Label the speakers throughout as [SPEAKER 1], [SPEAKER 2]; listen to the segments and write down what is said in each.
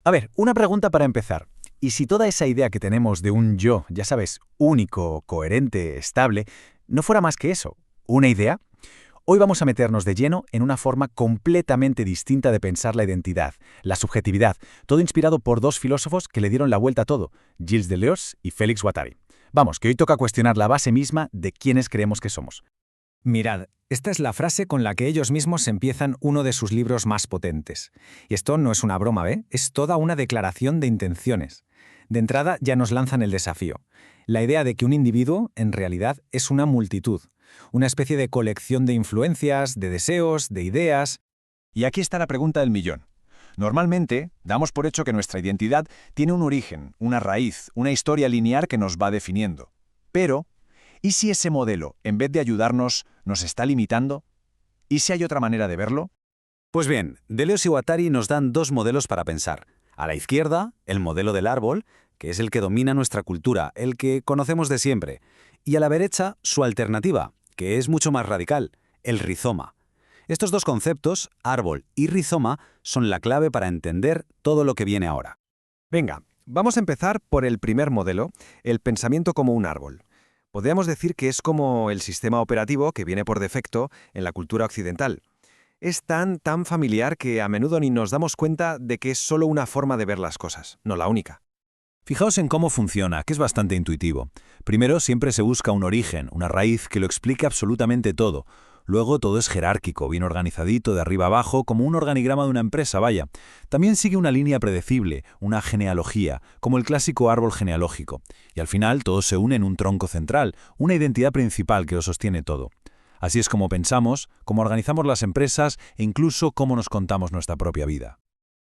[SPEAKER 1] A ver, una pregunta para empezar. ¿Y si toda esa idea que tenemos de un yo, ya sabes, único, coherente, estable, no fuera más que eso, una idea? Hoy vamos a meternos de lleno en una forma completamente distinta de pensar la identidad, la subjetividad, todo inspirado por dos filósofos que le dieron la vuelta a todo, Gilles Deleuze y Félix Guattari. Vamos, que hoy toca cuestionar la base misma de quiénes creemos que somos.
[SPEAKER 2] Mirad, esta es la frase con la que ellos mismos empiezan uno de sus libros más potentes. Y esto no es una broma, ¿eh? Es toda una declaración de intenciones. De entrada ya nos lanzan el desafío. La idea de que un individuo, en realidad, es una multitud. Una especie de colección de influencias, de deseos, de ideas.
[SPEAKER 3] Y aquí está la pregunta del millón. Normalmente, damos por hecho que nuestra identidad tiene un origen, una raíz, una historia lineal que nos va definiendo. Pero, ¿y si ese modelo, en vez de ayudarnos, nos está limitando? ¿Y si hay otra manera de verlo?
[SPEAKER 4] Pues bien, Deleuze y Guattari nos dan dos modelos para pensar. A la izquierda, el modelo del árbol, que es el que domina nuestra cultura, el que conocemos de siempre. Y a la derecha, su alternativa, que es mucho más radical, el rizoma. Estos dos conceptos, árbol y rizoma, son la clave para entender todo lo que viene ahora.
[SPEAKER 5] Venga, vamos a empezar por el primer modelo, el pensamiento como un árbol. Podríamos decir que es como el sistema operativo que viene por defecto en la cultura occidental. Es tan familiar que a menudo ni nos damos cuenta de que es solo una forma de ver las cosas, no la única.
[SPEAKER 1] Fijaos en cómo funciona, que es bastante intuitivo. Primero, siempre se busca un origen, una raíz que lo explique absolutamente todo. Luego todo es jerárquico, bien organizadito, de arriba abajo, como un organigrama de una empresa, vaya. También sigue una línea predecible, una genealogía, como el clásico árbol genealógico. Y al final todo se une en un tronco central, una identidad principal que lo sostiene todo. Así es como pensamos, cómo organizamos las empresas e incluso cómo nos contamos nuestra propia vida.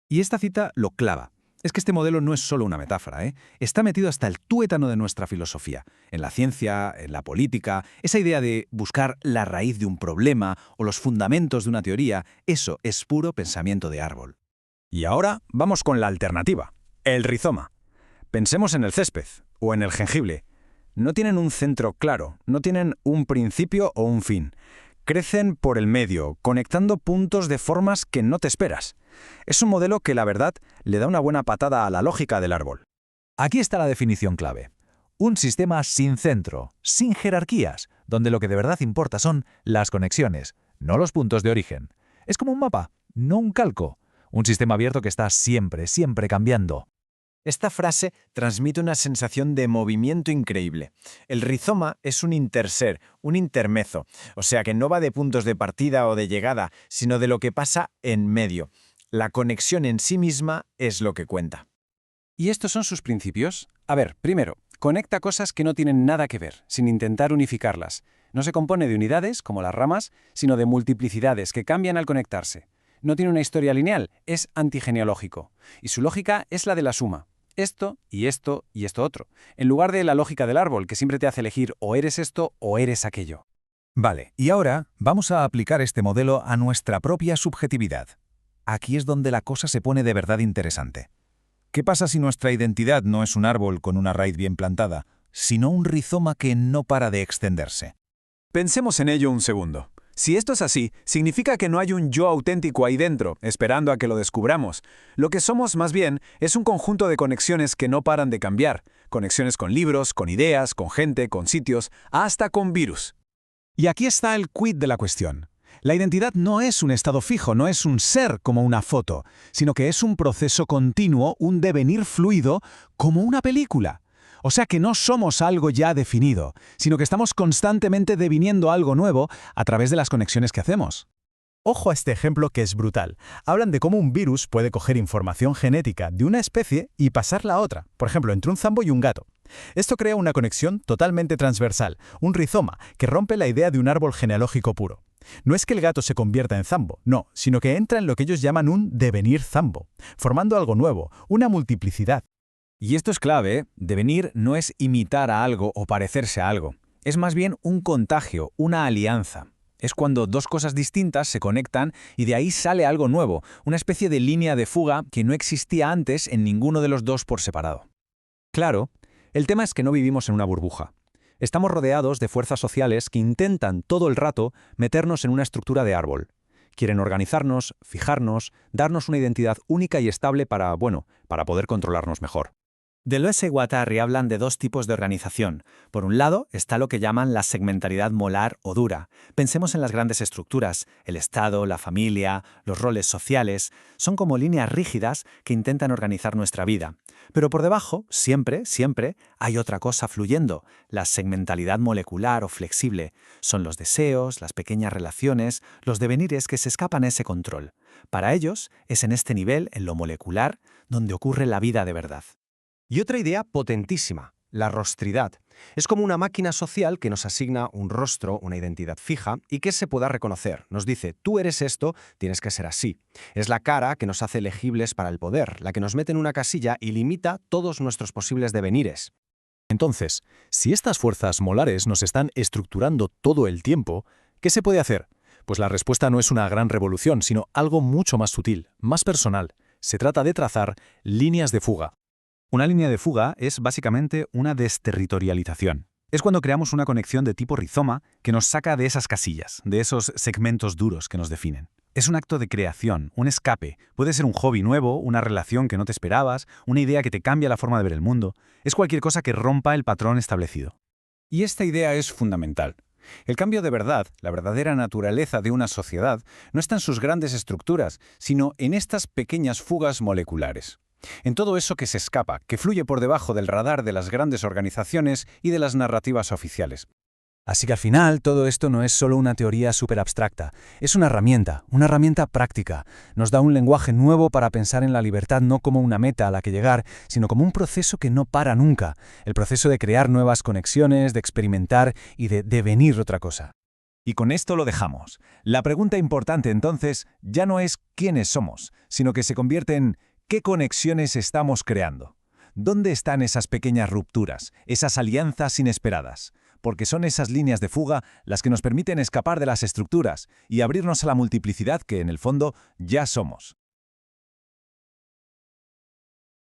[SPEAKER 2] Y esta cita lo clava. Es que este modelo no es solo una metáfora, ¿eh? Está metido hasta el tuétano de nuestra filosofía, en la ciencia, en la política. Esa idea de buscar la raíz de un problema o los fundamentos de una teoría, eso es puro pensamiento de árbol.
[SPEAKER 3] Y ahora vamos con la alternativa, el rizoma. Pensemos en el césped o en el jengibre. No tienen un centro claro, no tienen un principio o un fin. Crecen por el medio, conectando puntos de formas que no te esperas. Es un modelo que, la verdad, le da una buena patada a la lógica del árbol.
[SPEAKER 6] Aquí está la definición clave. Un sistema sin centro, sin jerarquías, donde lo que de verdad importa son las conexiones, no los puntos de origen. Es como un mapa, no un calco. Un sistema abierto que está siempre cambiando.
[SPEAKER 7] Esta frase transmite una sensación de movimiento increíble. El rizoma es un interser, un intermezo, o sea que no va de puntos de partida o de llegada, sino de lo que pasa en medio. La conexión en sí misma es lo que cuenta.
[SPEAKER 2] ¿Y estos son sus principios? A ver, primero, conecta cosas que no tienen nada que ver, sin intentar unificarlas. No se compone de unidades, como las ramas, sino de multiplicidades que cambian al conectarse. No tiene una historia lineal, es antigenealógico. Y su lógica es la de la suma. Esto y esto y esto otro, en lugar de la lógica del árbol, que siempre te hace elegir o eres esto o eres aquello.
[SPEAKER 6] Vale, y ahora vamos a aplicar este modelo a nuestra propia subjetividad. Aquí es donde la cosa se pone de verdad interesante. ¿Qué pasa si nuestra identidad no es un árbol con una raíz bien plantada, sino un rizoma que no para de extenderse?
[SPEAKER 3] Pensemos en ello un segundo. Si esto es así, significa que no hay un yo auténtico ahí dentro, esperando a que lo descubramos. Lo que somos, más bien, es un conjunto de conexiones que no paran de cambiar. Conexiones con libros, con ideas, con gente, con sitios, hasta con virus.
[SPEAKER 5] Y aquí está el quid de la cuestión. La identidad no es un estado fijo, no es un ser como una foto, sino que es un proceso continuo, un devenir fluido, como una película. O sea que no somos algo ya definido, sino que estamos constantemente deviniendo algo nuevo a través de las conexiones que hacemos.
[SPEAKER 8] Ojo a este ejemplo que es brutal. Hablan de cómo un virus puede coger información genética de una especie y pasarla a otra, por ejemplo, entre un zambo y un gato. Esto crea una conexión totalmente transversal, un rizoma, que rompe la idea de un árbol genealógico puro. No es que el gato se convierta en zambo, no, sino que entra en lo que ellos llaman un devenir zambo, formando algo nuevo, una multiplicidad.
[SPEAKER 2] Y esto es clave, ¿eh? Devenir no es imitar a algo o parecerse a algo. Es más bien un contagio, una alianza. Es cuando dos cosas distintas se conectan y de ahí sale algo nuevo, una especie de línea de fuga que no existía antes en ninguno de los dos por separado. Claro, el tema es que no vivimos en una burbuja. Estamos rodeados de fuerzas sociales que intentan todo el rato meternos en una estructura de árbol.
[SPEAKER 3] Quieren organizarnos, fijarnos, darnos una identidad única y estable para poder controlarnos mejor.
[SPEAKER 2] Deleuze y Guattari hablan de dos tipos de organización. Por un lado está lo que llaman la segmentalidad molar o dura. Pensemos en las grandes estructuras. El Estado, la familia, los roles sociales, son como líneas rígidas que intentan organizar nuestra vida. Pero por debajo, siempre, hay otra cosa fluyendo. La segmentalidad molecular o flexible. Son los deseos, las pequeñas relaciones, los devenires que se escapan a ese control. Para ellos, es en este nivel, en lo molecular, donde ocurre la vida de verdad.
[SPEAKER 9] Y otra idea potentísima, la rostridad. Es como una máquina social que nos asigna un rostro, una identidad fija, y que se pueda reconocer. Nos dice, tú eres esto, tienes que ser así. Es la cara que nos hace elegibles para el poder, la que nos mete en una casilla y limita todos nuestros posibles devenires.
[SPEAKER 3] Entonces, si estas fuerzas molares nos están estructurando todo el tiempo, ¿qué se puede hacer? Pues la respuesta no es una gran revolución, sino algo mucho más sutil, más personal. Se trata de trazar líneas de fuga. Una línea de fuga es básicamente una desterritorialización. Es cuando creamos una conexión de tipo rizoma que nos saca de esas casillas, de esos segmentos duros que nos definen. Es un acto de creación, un escape. Puede ser un hobby nuevo, una relación que no te esperabas, una idea que te cambia la forma de ver el mundo. Es cualquier cosa que rompa el patrón establecido. Y esta idea es fundamental. El cambio de verdad, la verdadera naturaleza de una sociedad, no está en sus grandes estructuras, sino en estas pequeñas fugas moleculares. En todo eso que se escapa, que fluye por debajo del radar de las grandes organizaciones y de las narrativas oficiales.
[SPEAKER 5] Así que al final todo esto no es solo una teoría súper abstracta, es una herramienta práctica. Nos da un lenguaje nuevo para pensar en la libertad no como una meta a la que llegar, sino como un proceso que no para nunca, el proceso de crear nuevas conexiones, de experimentar y de devenir otra cosa.
[SPEAKER 6] Y con esto lo dejamos. La pregunta importante entonces ya no es quiénes somos, sino que se convierte en ¿qué conexiones estamos creando? ¿Dónde están esas pequeñas rupturas, esas alianzas inesperadas? Porque son esas líneas de fuga las que nos permiten escapar de las estructuras y abrirnos a la multiplicidad que, en el fondo, ya somos.